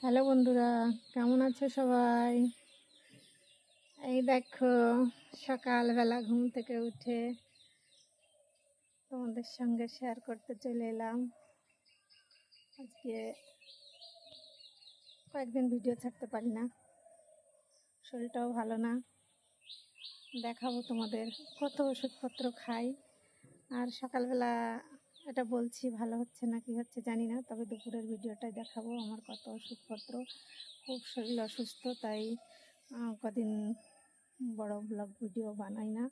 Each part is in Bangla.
হ্যালো বন্ধুরা, কেমন আছো সবাই? এই দেখো, সকালবেলা ঘুম থেকে উঠে তোমাদের সঙ্গে শেয়ার করতে চলে এলাম। আজকে কয়েকদিন ভিডিও ছাড়তে পারি না, শরীরটাও ভালো না। দেখাবো তোমাদের কত ওষুধপত্র খাই। আর সকালবেলা এটা বলছি, ভালো হচ্ছে না কি হচ্ছে জানি না, তবে দুপুরের ভিডিওটাই দেখাবো। আমার কত ওষুধপত্র, খুব শরীর অসুস্থ, তাই কদিন বড় ব্লগ ভিডিও বানাই না,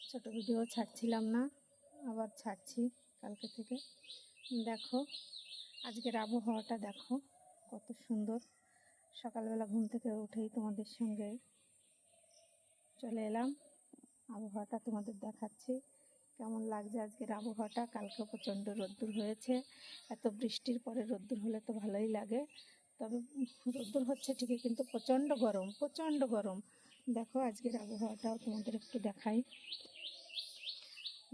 ছোট ভিডিও ছাড়ছিলাম না, আবার ছাড়ছি কালকে থেকে। দেখো আজকের আবহাওয়াটা, দেখো কত সুন্দর। সকালবেলা ঘুম থেকে উঠেই তোমাদের সঙ্গে চলে এলাম, আবহাওয়াটা তোমাদের দেখাচ্ছি কেমন লাগছে আজকের আবহাওয়াটা। কালকে প্রচণ্ড রোদ্দুর হয়েছে, এত বৃষ্টির পরে রোদ্দুর হলে তো ভালোই লাগে, তবে রোদ্দুর হচ্ছে ঠিকই, কিন্তু প্রচণ্ড গরম, প্রচণ্ড গরম। দেখো আজকের আবহাওয়াটাও তোমাদের একটু দেখাই।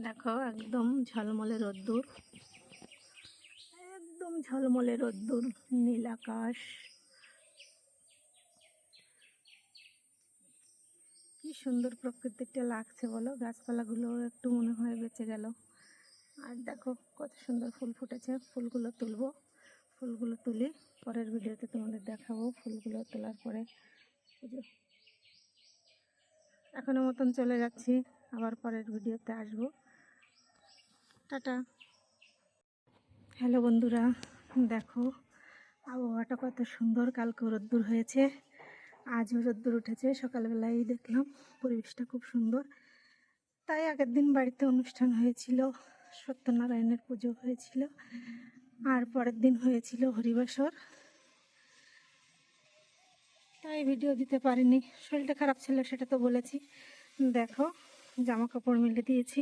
দেখো একদম ঝলমলে রোদ্দুর, একদম ঝলমলে রোদ্দুর, নীল আকাশ, কি সুন্দর প্রকৃতিটা লাগছে বলো। গাছপালাগুলো একটু মনে হয় বেঁচে গেল। আর দেখো কত সুন্দর ফুল ফুটেছে, ফুলগুলো তুলবো, ফুলগুলো তুলি পরের ভিডিওতে তোমাদের দেখাবো। ফুলগুলো তোলার পরে পুজো, এখনের মতন চলে যাচ্ছি, আবার পরের ভিডিওতে আসবো। টাটা। হ্যালো বন্ধুরা, দেখো আবহাওয়াটা কত সুন্দর। কালকে রোদ্দুর হয়েছে, আজও রোদ্দুর উঠেছে। সকালবেলায় দেখলাম পরিবেশটা খুব সুন্দর, তাই আগের দিন বাড়িতে অনুষ্ঠান হয়েছিল, সত্যনারায়ণের পুজো হয়েছিল, আর পরের দিন হয়েছিল হরিবাসর, তাই ভিডিও দিতে পারিনি। শরীরটা খারাপ ছিল সেটা তো বলেছি। দেখো জামা কাপড় মেলে দিয়েছি,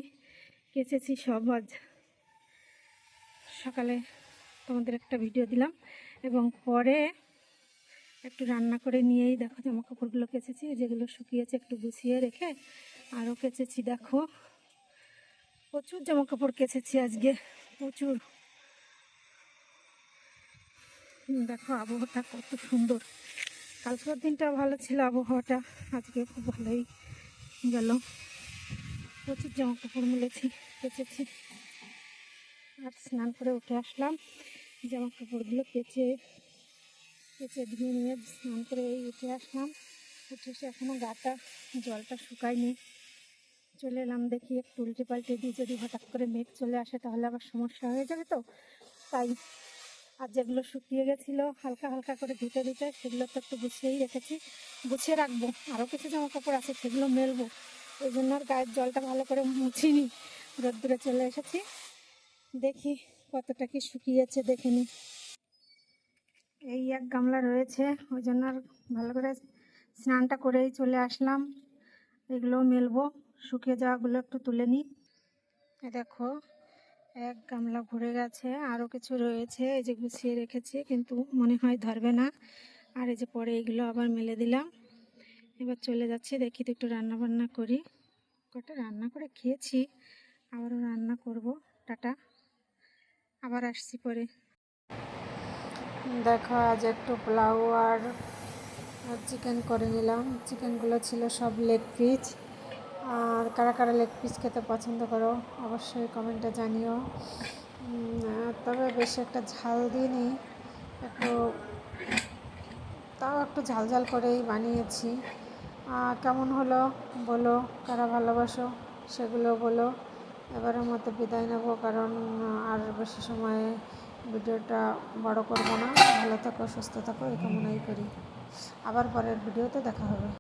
কেচেছি সব। আজ সকালে তোমাদের একটা ভিডিও দিলাম, এবং পরে একটু রান্না করে নিয়েই দেখো জামা কাপড়গুলো কেচেছি, যেগুলো শুকিয়েছে একটু গুছিয়ে রেখে আরও কেচেছি। দেখো প্রচুর জামা কাপড় কেচেছি আজকে, প্রচুর। দেখো আবহাওয়াটা কত সুন্দর, কালকের দিনটা ভালো ছিল আবহাওয়াটা, আজকে খুব ভালোই গেল। প্রচুর জামা কাপড় মেলেছি, কেচেছি। আর স্নান করে উঠে আসলাম, জামা কাপড়গুলো কেচে ধুয়ে নিয়ে স্নান করে এই উঠে আসলাম। উঠে এসে এখনও গাটা জলটা শুকায়নি, চলে এলাম। দেখি একটু উল্টে পাল্টে দিই, যদি হঠাৎ করে মেঘ চলে আসে তাহলে আবার সমস্যা হয়ে যাবে, তো তাই। আর যেগুলো শুকিয়ে গেছিলো হালকা হালকা করে ধুতে ধুতে, সেগুলো তো একটু গুছিয়েই রেখেছি, গুছিয়ে রাখবো। আরও কিছু জামা কাপড় আছে, সেগুলো মেলবো, ওই জন্য আর গায়ের জলটা ভালো করে মুছিনি, রোদ্দুরে চলে এসেছি। দেখি কতটা কি শুকিয়েছে দেখে নিই। এই এক গামলা রয়েছে, ওই জন্য আর ভালো করে স্নানটা করেই চলে আসলাম। এগুলো মেলবো, শুকিয়ে যাওয়াগুলো একটু তুলে নিই। দেখো এক গামলা ভরে গেছে, আরও কিছু রয়েছে, এই যে গুছিয়ে রেখেছি, কিন্তু মনে হয় ধরবে না। আর এই যে পরে এগুলো আবার মেলে দিলাম। এবার চলে যাচ্ছি, দেখি তো একটু রান্না বান্না করি। কটা রান্না করে খেয়েছি, আবারও রান্না করব। টাটা, আবার আসছি পরে। দেখো আজ একটু পোলাও আর চিকেন করে নিলাম। চিকেনগুলো ছিল সব লেগ পিস, আর কারা কারা লেগ পিস খেতে পছন্দ করো অবশ্যই কমেন্টে জানিও। তবে বেশি একটা ঝাল দিইনি, একটু তাও একটু ঝাল ঝাল করেই বানিয়েছি। কেমন হলো বলো, কারা ভালোবাসো সেগুলো বলো। এবারের মতো বিদায় নেব, কারণ আর বেশি সময়ে ভিডিওটা বড় করব না। ভালো থাকো, সুস্থ থাকো, এই কামনাই করি। আবার পরের ভিডিওতে দেখা হবে।